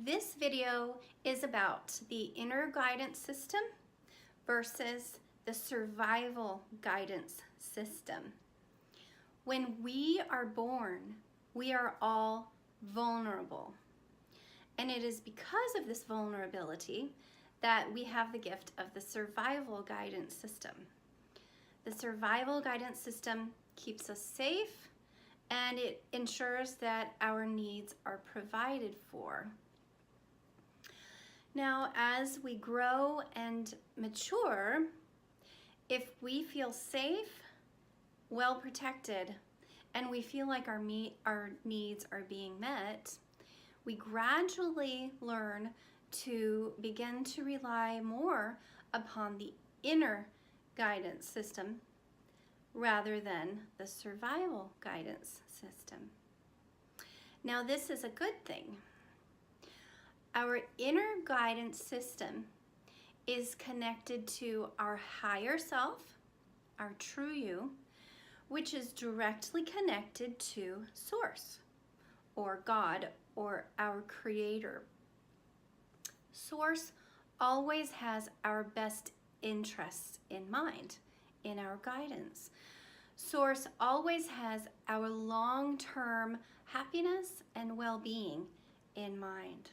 This video is about the inner guidance system versus the survival guidance system. When we are born, we are all vulnerable. And it is because of this vulnerability that we have the gift of the survival guidance system. The survival guidance system keeps us safe and it ensures that our needs are provided for. Now, as we grow and mature, if we feel safe, well protected, and we feel like our needs are being met, we gradually learn to begin to rely more upon the inner guidance system rather than the survival guidance system. Now, this is a good thing. Our inner guidance system is connected to our higher self, our true you, which is directly connected to Source, or God, or our Creator. Source always has our best interests in mind in our guidance. Source always has our long-term happiness and well-being in mind.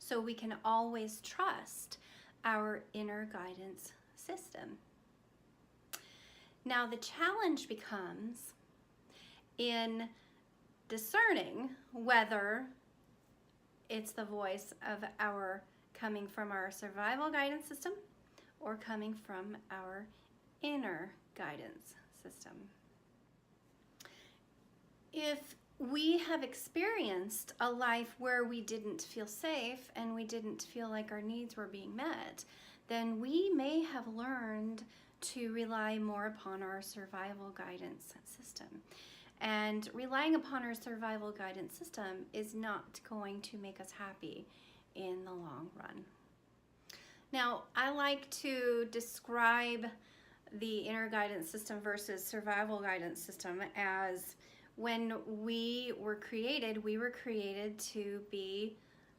So we can always trust our inner guidance system. Now the challenge becomes in discerning whether it's the voice of coming from our survival guidance system or coming from our inner guidance system. If we have experienced a life where we didn't feel safe and we didn't feel like our needs were being met, then we may have learned to rely more upon our survival guidance system. And relying upon our survival guidance system is not going to make us happy in the long run. Now, I like to describe the inner guidance system versus survival guidance system as when we were created to be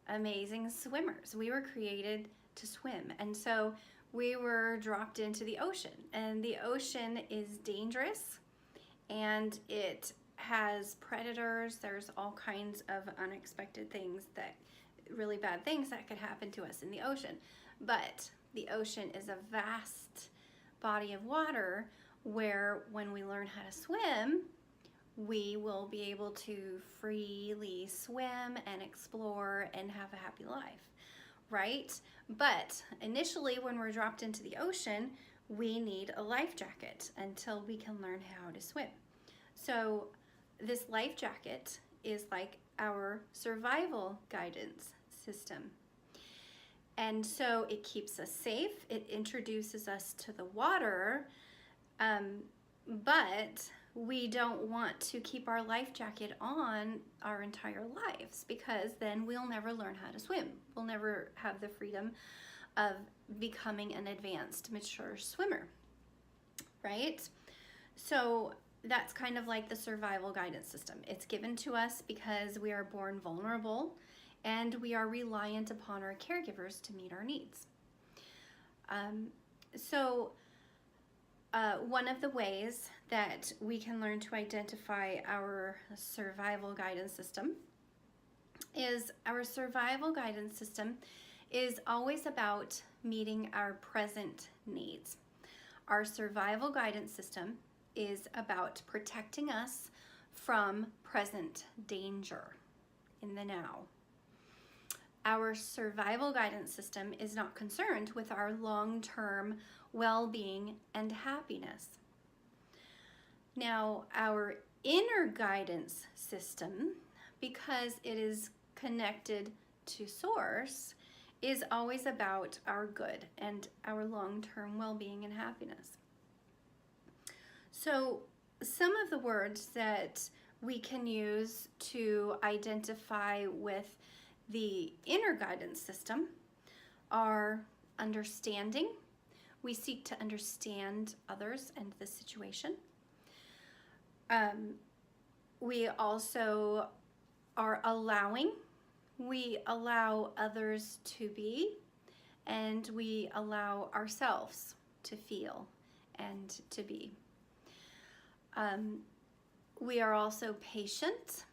amazing swimmers. We were created to swim. And so we were dropped into the ocean. And the ocean is dangerous and it has predators. There's all kinds of unexpected things, really bad things that could happen to us in the ocean. But the ocean is a vast body of water where when we learn how to swim, we will be able to freely swim and explore and have a happy life, right? But initially when we're dropped into the ocean, we need a life jacket until we can learn how to swim. So this life jacket is like our survival guidance system. And so it keeps us safe, it introduces us to the water, but we don't want to keep our life jacket on our entire lives because then we'll never learn how to swim. We'll never have the freedom of becoming an advanced, mature swimmer, right? So that's kind of like the survival guidance system. It's given to us because we are born vulnerable and we are reliant upon our caregivers to meet our needs. One of the ways that we can learn to identify our survival guidance system is our survival guidance system is always about meeting our present needs. Our survival guidance system is about protecting us from present danger in the now. Our survival guidance system is not concerned with our long-term well-being and happiness. Now, our inner guidance system, because it is connected to Source, is always about our good and our long-term well-being and happiness. So some of the words that we can use to identify with the inner guidance system are understanding. We seek to understand others and the situation. We also are allowing. we allow others to be, and we allow ourselves to feel and to be. We are also patient.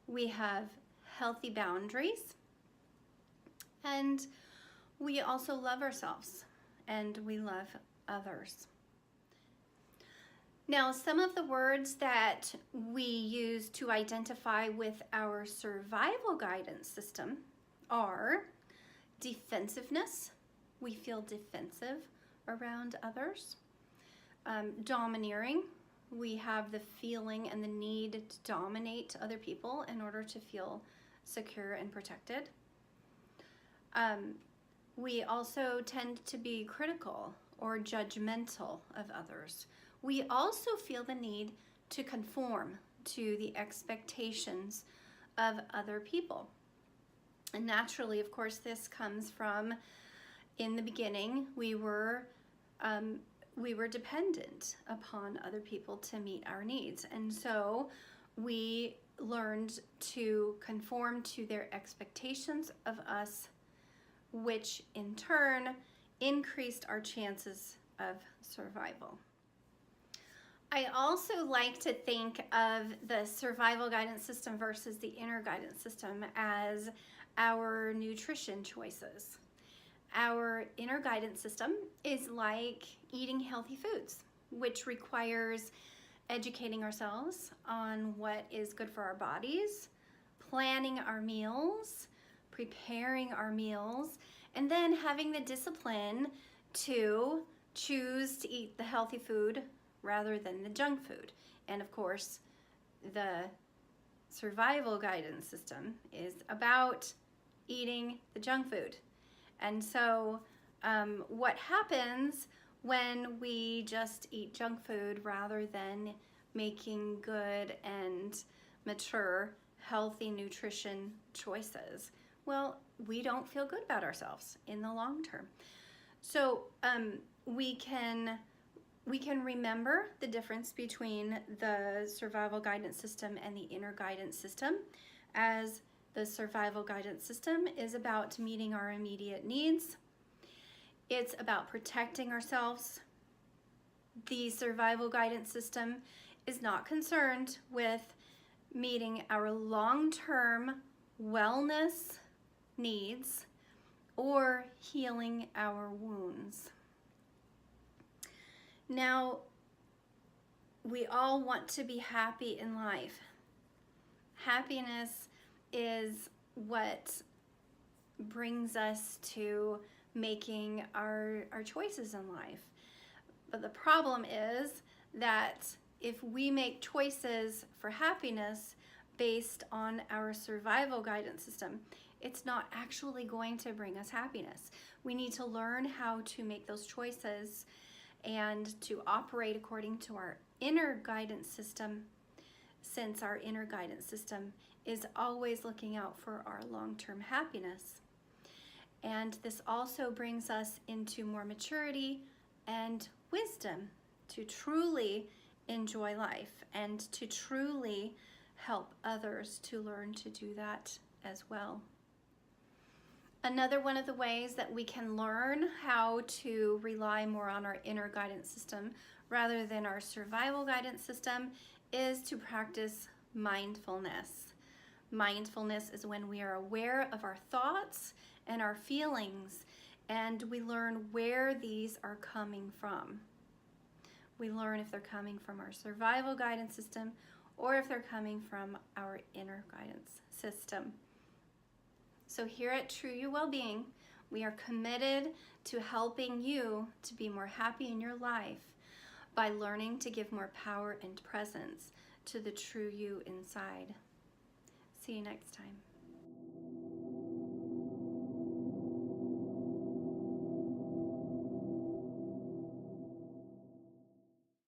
We have healthy boundaries, and we also love ourselves and we love others. Now, some of the words that we use to identify with our survival guidance system are defensiveness. We feel defensive around others. Domineering. We have the feeling and the need to dominate other people in order to feel secure and protected. We also tend to be critical or judgmental of others. We also feel the need to conform to the expectations of other people. And naturally, of course, this comes from, in the beginning, we were dependent upon other people to meet our needs. And so we learned to conform to their expectations of us, which in turn increased our chances of survival. I also like to think of the survival guidance system versus the inner guidance system as our nutrition choices. Our inner guidance system is like eating healthy foods, which requires educating ourselves on what is good for our bodies, planning our meals, preparing our meals, and then having the discipline to choose to eat the healthy food rather than the junk food. And of course, the survival guidance system is about eating the junk food. And so what happens when we just eat junk food rather than making good and mature, healthy nutrition choices? Well, we don't feel good about ourselves in the long term. So we can remember the difference between the survival guidance system and the inner guidance system, as the survival guidance system is about meeting our immediate needs. It's about protecting ourselves. The survival guidance system is not concerned with meeting our long-term wellness needs or healing our wounds. Now, we all want to be happy in life. Happiness is what brings us to making our choices in life. But the problem is that if we make choices for happiness based on our survival guidance system, it's not actually going to bring us happiness. We need to learn how to make those choices and to operate according to our inner guidance system, since our inner guidance system is always looking out for our long-term happiness. And this also brings us into more maturity and wisdom to truly enjoy life and to truly help others to learn to do that as well. Another one of the ways that we can learn how to rely more on our inner guidance system rather than our survival guidance system is to practice mindfulness. Mindfulness is when we are aware of our thoughts and our feelings, and we learn where these are coming from. We learn if they're coming from our survival guidance system or if they're coming from our inner guidance system. So here at True You Wellbeing, we are committed to helping you to be more happy in your life by learning to give more power and presence to the true you inside. See you next time.